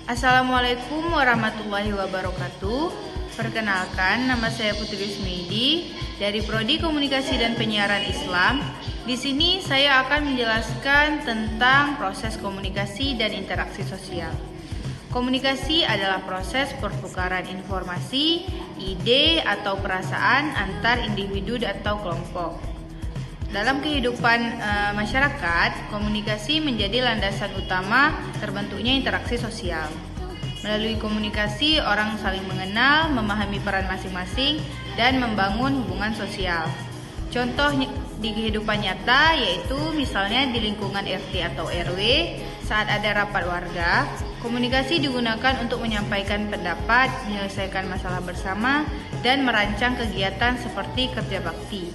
Assalamualaikum warahmatullahi wabarakatuh. Perkenalkan, nama saya Putri Ismaidi dari Prodi Komunikasi dan Penyiaran Islam. Di sini saya akan menjelaskan tentang proses komunikasi dan interaksi sosial. Komunikasi adalah proses pertukaran informasi, ide, atau perasaan antar individu atau kelompok. Dalam kehidupan masyarakat, komunikasi menjadi landasan utama terbentuknya interaksi sosial. Melalui komunikasi, orang saling mengenal, memahami peran masing-masing, dan membangun hubungan sosial. Contoh di kehidupan nyata yaitu misalnya di lingkungan RT atau RW, saat ada rapat warga, komunikasi digunakan untuk menyampaikan pendapat, menyelesaikan masalah bersama, dan merancang kegiatan seperti kerja bakti.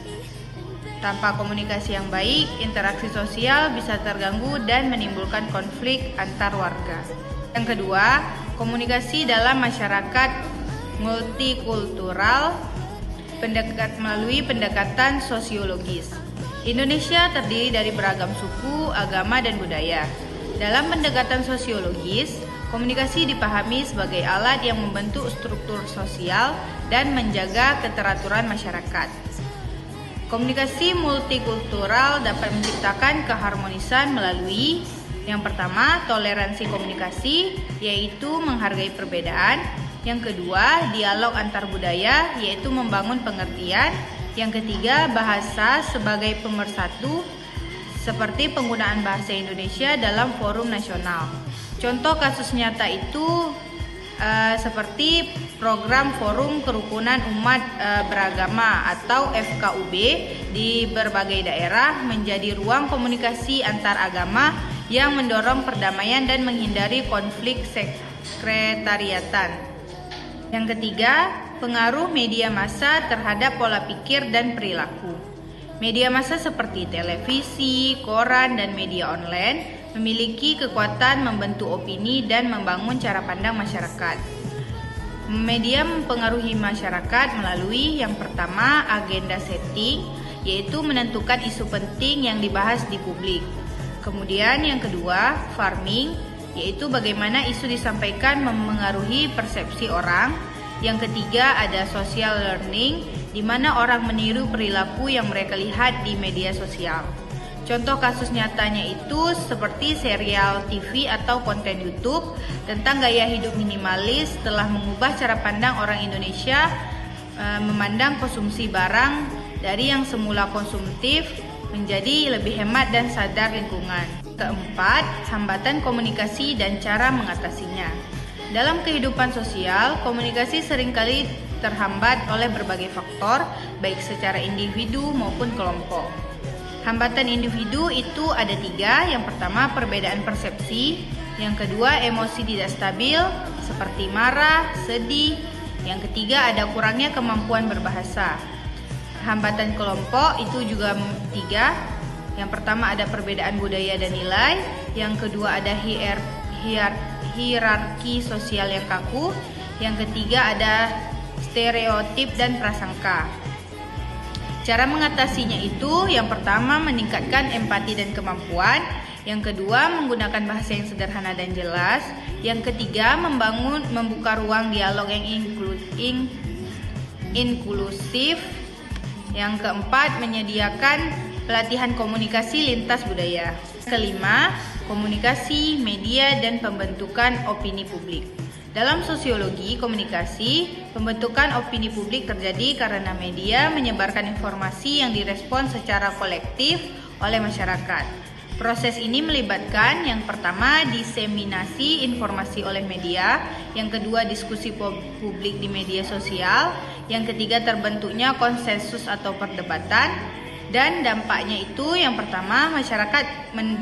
Tanpa komunikasi yang baik, interaksi sosial bisa terganggu dan menimbulkan konflik antar warga. Yang kedua, komunikasi dalam masyarakat multikultural melalui pendekatan sosiologis. Indonesia terdiri dari beragam suku, agama, dan budaya. Dalam pendekatan sosiologis, komunikasi dipahami sebagai alat yang membentuk struktur sosial dan menjaga keteraturan masyarakat. Komunikasi multikultural dapat menciptakan keharmonisan melalui yang pertama, toleransi komunikasi, yaitu menghargai perbedaan. Yang kedua, dialog antar budaya, yaitu membangun pengertian. Yang ketiga, bahasa sebagai pemersatu, seperti penggunaan bahasa Indonesia dalam forum nasional. Contoh kasus nyata itu seperti program Forum Kerukunan Umat Beragama atau FKUB di berbagai daerah menjadi ruang komunikasi antar agama yang mendorong perdamaian dan menghindari konflik sekretariatan. Yang ketiga, pengaruh media massa terhadap pola pikir dan perilaku. Media massa seperti televisi, koran, dan media online memiliki kekuatan membentuk opini dan membangun cara pandang masyarakat. Media mempengaruhi masyarakat melalui yang pertama, agenda setting, yaitu menentukan isu penting yang dibahas di publik. Kemudian yang kedua, farming, yaitu bagaimana isu disampaikan mempengaruhi persepsi orang. Yang ketiga ada social learning, di mana orang meniru perilaku yang mereka lihat di media sosial. Contoh kasus nyatanya itu seperti serial TV atau konten YouTube tentang gaya hidup minimalis telah mengubah cara pandang orang Indonesia memandang konsumsi barang dari yang semula konsumtif menjadi lebih hemat dan sadar lingkungan. Keempat, hambatan komunikasi dan cara mengatasinya. Dalam kehidupan sosial, komunikasi seringkali terhambat oleh berbagai faktor, baik secara individu maupun kelompok. Hambatan individu itu ada tiga. Yang pertama, perbedaan persepsi. Yang kedua, emosi tidak stabil seperti marah, sedih. Yang ketiga, ada kurangnya kemampuan berbahasa. Hambatan kelompok itu juga tiga. Yang pertama, ada perbedaan budaya dan nilai. Yang kedua, ada hierarki sosial yang kaku. Yang ketiga, ada stereotip dan prasangka. Cara mengatasinya itu yang pertama, meningkatkan empati dan kemampuan. Yang kedua, menggunakan bahasa yang sederhana dan jelas. Yang ketiga, membuka ruang dialog yang inklusif. Yang keempat, menyediakan pelatihan komunikasi lintas budaya. Kelima, komunikasi, media, dan pembentukan opini publik. Dalam sosiologi komunikasi, pembentukan opini publik terjadi karena media menyebarkan informasi yang direspon secara kolektif oleh masyarakat. Proses ini melibatkan yang pertama, diseminasi informasi oleh media, yang kedua, diskusi publik di media sosial, yang ketiga, terbentuknya konsensus atau perdebatan, dan dampaknya itu yang pertama, masyarakat